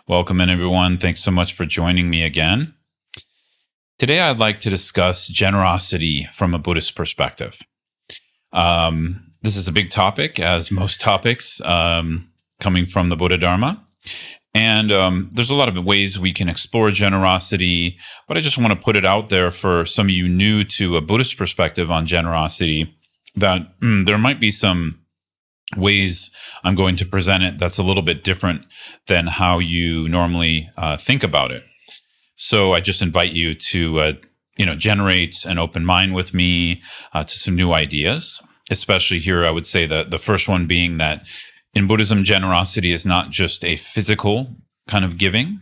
Welcome in, everyone. Thanks so much for joining me again. Today, I'd like to discuss generosity from a Buddhist perspective. This is a big topic, as most topics, coming from the Buddha Dharma. And there's a lot of ways we can explore generosity, but I just want to put it out there for some of you new to a Buddhist perspective on generosity that there might be some ways I'm going to present it that's a little bit different than how you normally think about it. So I just invite you to generate an open mind with me to some new ideas, especially here. I would say that the first one being that in Buddhism, generosity is not just a physical kind of giving.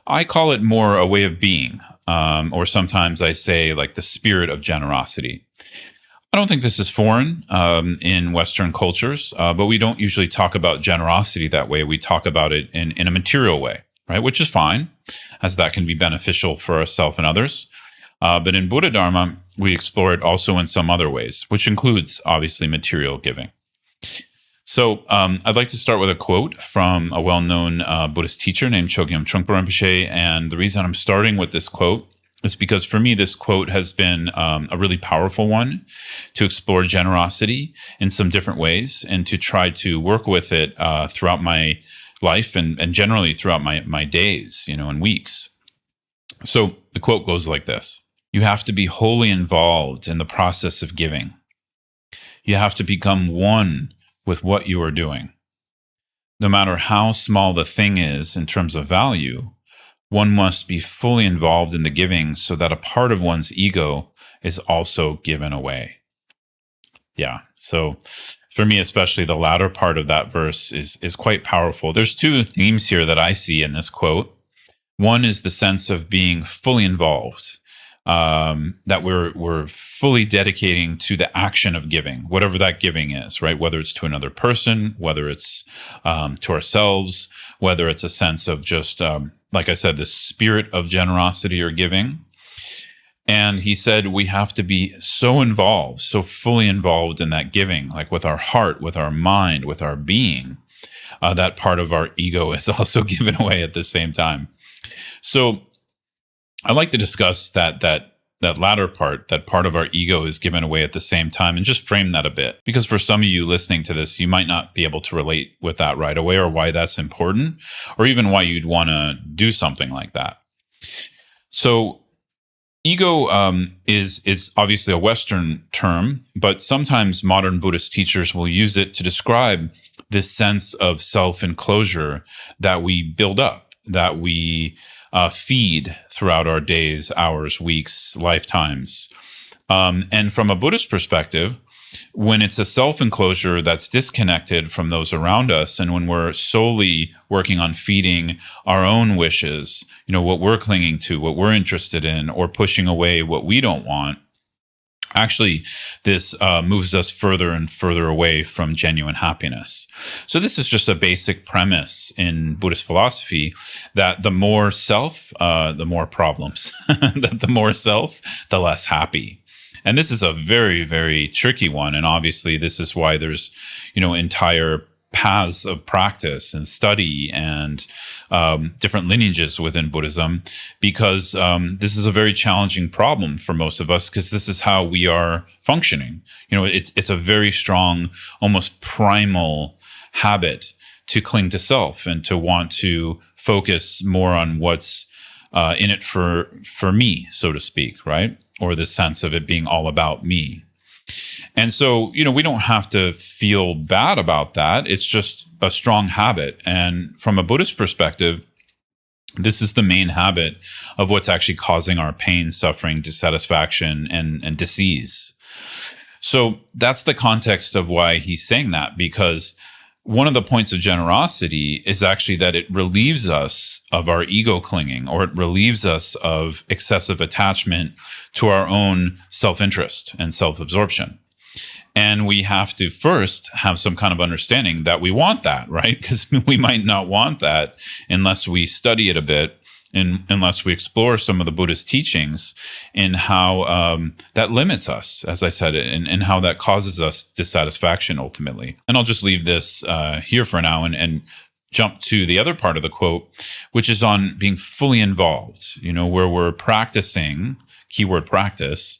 I call it more a way of being, or sometimes I say like the spirit of generosity. I don't think this is foreign in Western cultures, but we don't usually talk about generosity that way. We talk about it in a material way, right? Which is fine, as that can be beneficial for ourselves and others. But in Buddha Dharma, we explore it also in some other ways, which includes, obviously, material giving. So I'd like to start with a quote from a well-known Buddhist teacher named Chogyam Trungpa Rinpoche. And the reason I'm starting with this quote is because for me, this quote has been a really powerful one to explore generosity in some different ways and to try to work with it throughout my life and generally throughout my days, and weeks. So the quote goes like this: "You have to be wholly involved in the process of giving. You have to become one with what you are doing. No matter how small the thing is in terms of value, one must be fully involved in the giving so that a part of one's ego is also given away." Yeah. So for me, especially the latter part of that verse is quite powerful. There's two themes here that I see in this quote. One is the sense of being fully involved, that we're fully dedicating to the action of giving, whatever that giving is, right? Whether it's to another person, whether it's to ourselves, whether it's a sense of just, like I said, the spirit of generosity or giving. And he said we have to be so involved, so fully involved in that giving, like with our heart, with our mind, with our being, that part of our ego is also given away at the same time. So I'd like to discuss that latter part, that part of our ego is given away at the same time, and just frame that a bit. Because for some of you listening to this, you might not be able to relate with that right away, or why that's important, or even why you'd want to do something like that. So ego is obviously a Western term, but sometimes modern Buddhist teachers will use it to describe this sense of self-enclosure that we build up, that we feed throughout our days, hours, weeks, lifetimes. And from a Buddhist perspective, when it's a self-enclosure that's disconnected from those around us, and when we're solely working on feeding our own wishes, what we're clinging to, what we're interested in, or pushing away what we don't want, actually, this moves us further and further away from genuine happiness. So this is just a basic premise in Buddhist philosophy that the more self, the more problems. That the more self, the less happy. And this is a very, very tricky one. And obviously, this is why there's, entire paths of practice and study and different lineages within Buddhism, because this is a very challenging problem for most of us, because this is how we are functioning. It's a very strong, almost primal habit to cling to self and to want to focus more on what's in it for me, so to speak, right? Or the sense of it being all about me. And so, we don't have to feel bad about that. It's just a strong habit. And from a Buddhist perspective, this is the main habit of what's actually causing our pain, suffering, dissatisfaction, and disease. So that's the context of why he's saying that, because one of the points of generosity is actually that it relieves us of our ego clinging, or it relieves us of excessive attachment to our own self-interest and self-absorption. And we have to first have some kind of understanding that we want that, right? Because we might not want that unless we study it a bit, and unless we explore some of the Buddhist teachings in how that limits us, as I said, and how that causes us dissatisfaction ultimately. And I'll just leave this here for now and jump to the other part of the quote, which is on being fully involved, where we're practicing, keyword practice,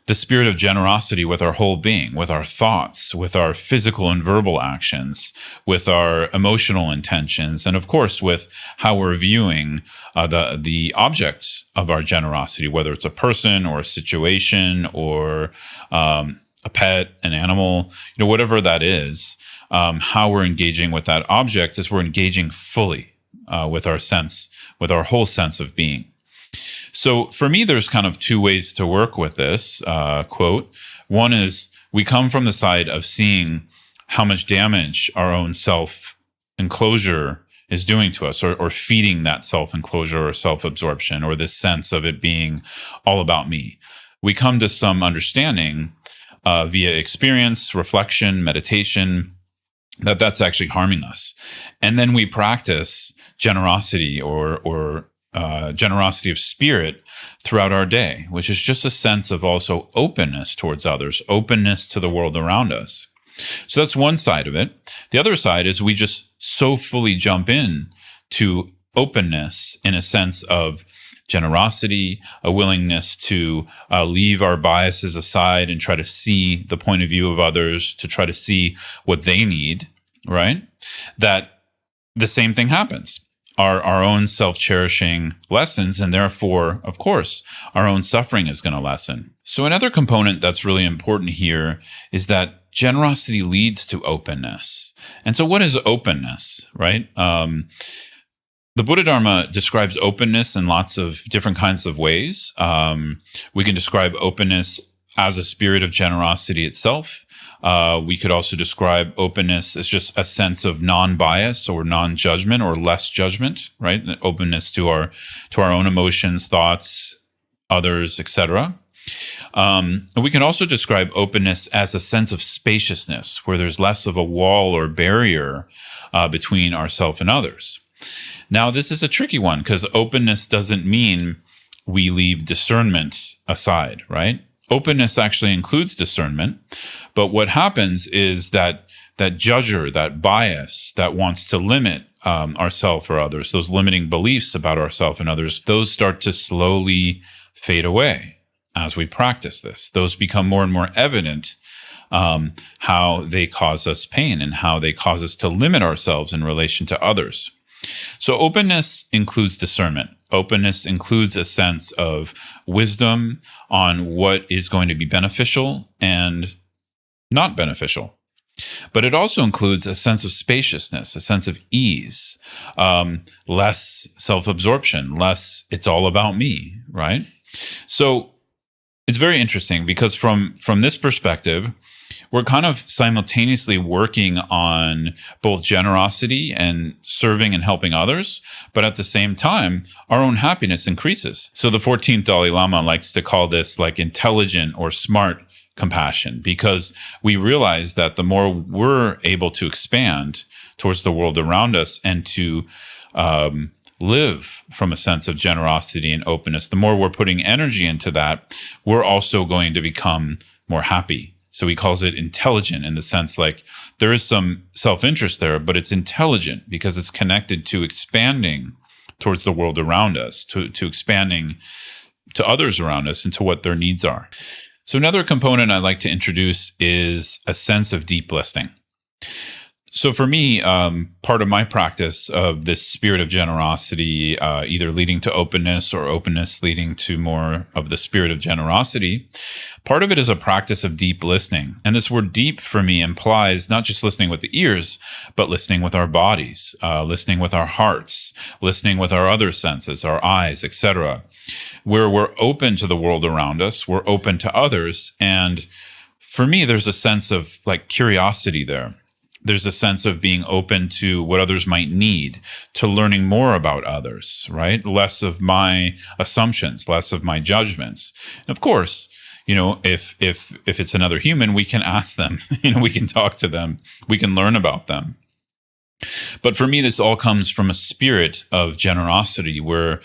the spirit of generosity with our whole being, with our thoughts, with our physical and verbal actions, with our emotional intentions, and of course, with how we're viewing the object of our generosity, whether it's a person or a situation or a pet, an animal, whatever that is. How we're engaging with that object is we're engaging fully with our whole sense of being. So for me, there's kind of two ways to work with this quote. One is we come from the side of seeing how much damage our own self-enclosure is doing to us, or feeding that self-enclosure or self-absorption, or this sense of it being all about me. We come to some understanding via experience, reflection, meditation, that's actually harming us. And then we practice generosity or generosity of spirit throughout our day, which is just a sense of also openness towards others, openness to the world around us. So that's one side of it. The other side is we just so fully jump in to openness in a sense of generosity, a willingness to leave our biases aside and try to see the point of view of others, to try to see what they need, right? That the same thing happens. Our own self-cherishing lessens, and therefore, of course, our own suffering is going to lessen. So another component that's really important here is that generosity leads to openness. And so what is openness, right? The Buddha Dharma describes openness in lots of different kinds of ways. We can describe openness as a spirit of generosity itself. We could also describe openness as just a sense of non-bias or non-judgment or less judgment, right? Openness to our own emotions, thoughts, others, etc. We can also describe openness as a sense of spaciousness, where there's less of a wall or barrier between ourselves and others. Now, this is a tricky one because openness doesn't mean we leave discernment aside, right? Openness actually includes discernment, but what happens is that judger, that bias that wants to limit ourselves or others, those limiting beliefs about ourselves and others, those start to slowly fade away as we practice this. Those become more and more evident, how they cause us pain and how they cause us to limit ourselves in relation to others. So openness includes discernment. Openness includes a sense of wisdom on what is going to be beneficial and not beneficial. But it also includes a sense of spaciousness, a sense of ease, less self-absorption, less it's all about me, right? So it's very interesting because from this perspective, we're kind of simultaneously working on both generosity and serving and helping others, but at the same time, our own happiness increases. So the 14th Dalai Lama likes to call this like intelligent or smart compassion, because we realize that the more we're able to expand towards the world around us and to live from a sense of generosity and openness, the more we're putting energy into that, we're also going to become more happy. So he calls it intelligent in the sense like there is some self-interest there, but it's intelligent because it's connected to expanding towards the world around us, to expanding to others around us and to what their needs are. So another component I'd like to introduce is a sense of deep listening. So for me, part of my practice of this spirit of generosity, either leading to openness or openness leading to more of the spirit of generosity, part of it is a practice of deep listening. And this word deep for me implies not just listening with the ears, but listening with our bodies, listening with our hearts, listening with our other senses, our eyes, etc., where we're open to the world around us, we're open to others. And for me, there's a sense of like curiosity there. There's a sense of being open to what others might need, to learning more about others, right? Less of my assumptions, less of my judgments. And of course, if it's another human, we can ask them, we can talk to them, we can learn about them. But for me, this all comes from a spirit of generosity where,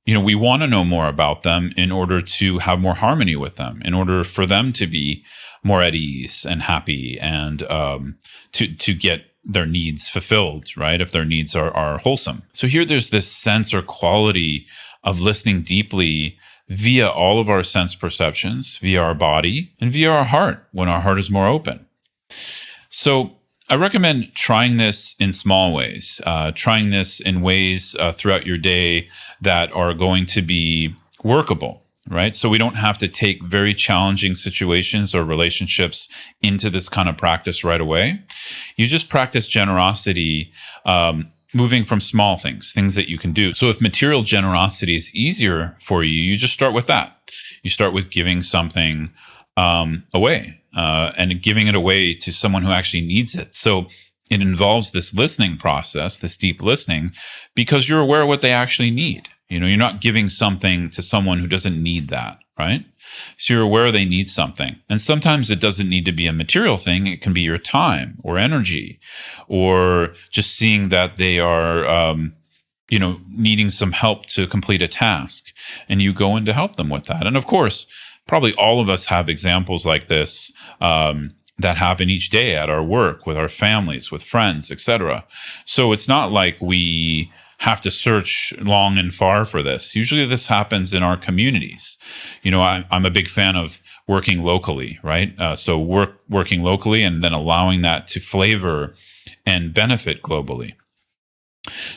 we want to know more about them in order to have more harmony with them, in order for them to be more at ease and happy and to get their needs fulfilled, right? If their needs are wholesome. So here there's this sense or quality of listening deeply via all of our sense perceptions, via our body, and via our heart when our heart is more open. So I recommend trying this in small ways, trying this in ways throughout your day that are going to be workable, right? So we don't have to take very challenging situations or relationships into this kind of practice right away. You just practice generosity, moving from small things that you can do. So if material generosity is easier for you, you just start with that. You start with giving something away and giving it away to someone who actually needs it. So it involves this listening process, this deep listening, because you're aware of what they actually need. You know, you're not giving something to someone who doesn't need that, right? So you're aware they need something. And sometimes it doesn't need to be a material thing. It can be your time or energy, or just seeing that they are, needing some help to complete a task, and you go in to help them with that. And of course, probably all of us have examples like this that happen each day at our work, with our families, with friends, etc. So it's not like we have to search long and far for this. Usually this happens in our communities. You know, I'm a big fan of working locally, right? So working locally and then allowing that to flavor and benefit globally.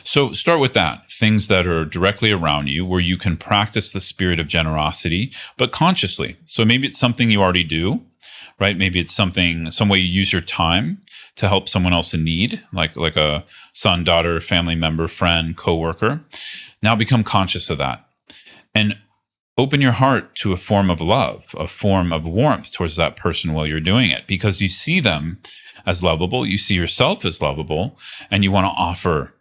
So start with that, things that are directly around you where you can practice the spirit of generosity, but consciously. So maybe it's something you already do, right? Maybe it's some way you use your time to help someone else in need, like a son, daughter, family member, friend, coworker. Now become conscious of that and open your heart to a form of love, a form of warmth towards that person while you're doing it, because you see them as lovable, you see yourself as lovable, and you want to offer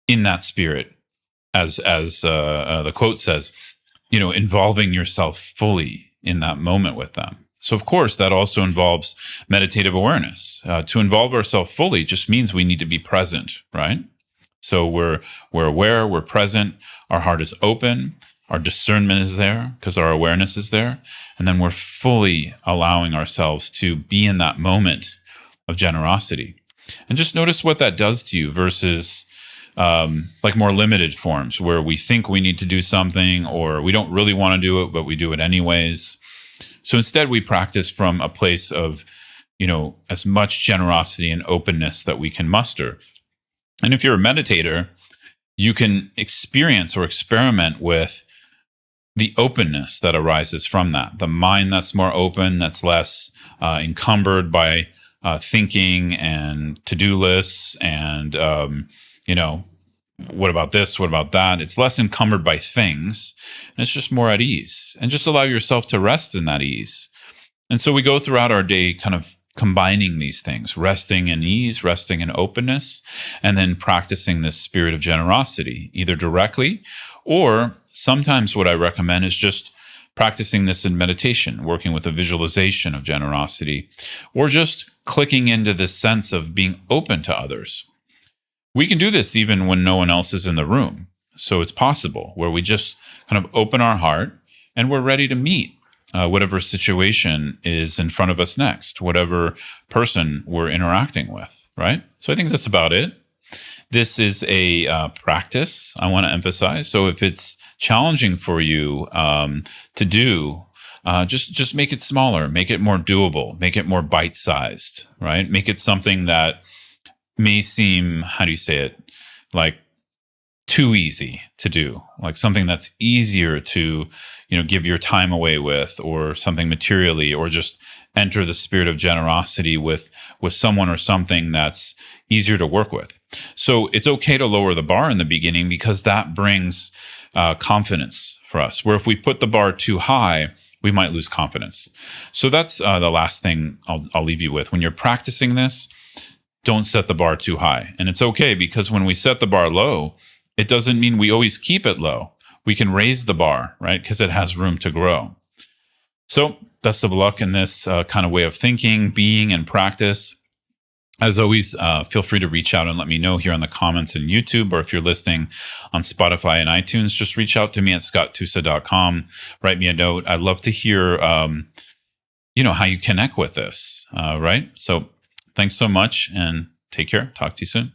in that spirit, as the quote says, involving yourself fully in that moment with them. So, of course, that also involves meditative awareness. To involve ourselves fully just means we need to be present, right? So we're aware, we're present, our heart is open, our discernment is there because our awareness is there, and then we're fully allowing ourselves to be in that moment of generosity. And just notice what that does to you versus like more limited forms where we think we need to do something or we don't really want to do it, but we do it anyways. So instead, we practice from a place of, as much generosity and openness that we can muster. And if you're a meditator, you can experience or experiment with the openness that arises from that. The mind that's more open, that's less encumbered by thinking and to-do lists and, what about this? What about that? It's less encumbered by things, and it's just more at ease. And just allow yourself to rest in that ease. And so we go throughout our day kind of combining these things, resting in ease, resting in openness, and then practicing this spirit of generosity, either directly or sometimes what I recommend is just practicing this in meditation, working with a visualization of generosity, or just clicking into this sense of being open to others. We can do this even when no one else is in the room. So it's possible where we just kind of open our heart and we're ready to meet whatever situation is in front of us next, whatever person we're interacting with, right? So I think that's about it. This is a practice I want to emphasize. So if it's challenging for you to do, just make it smaller, make it more doable, make it more bite-sized, right? Make it something that may seem, how do you say it, like too easy to do, like something that's easier to, give your time away with, or something materially, or just enter the spirit of generosity with someone or something that's easier to work with. So it's okay to lower the bar in the beginning because that brings confidence for us, where if we put the bar too high, we might lose confidence. So that's the last thing I'll leave you with. When you're practicing this, don't set the bar too high. And it's okay, because when we set the bar low, it doesn't mean we always keep it low. We can raise the bar, right? Because it has room to grow. So best of luck in this kind of way of thinking, being, and practice. As always, feel free to reach out and let me know here in the comments in YouTube, or if you're listening on Spotify and iTunes, just reach out to me at scotttusa.com. Write me a note. I'd love to hear, how you connect with this, right? So Thanks so much and take care. Talk to you soon.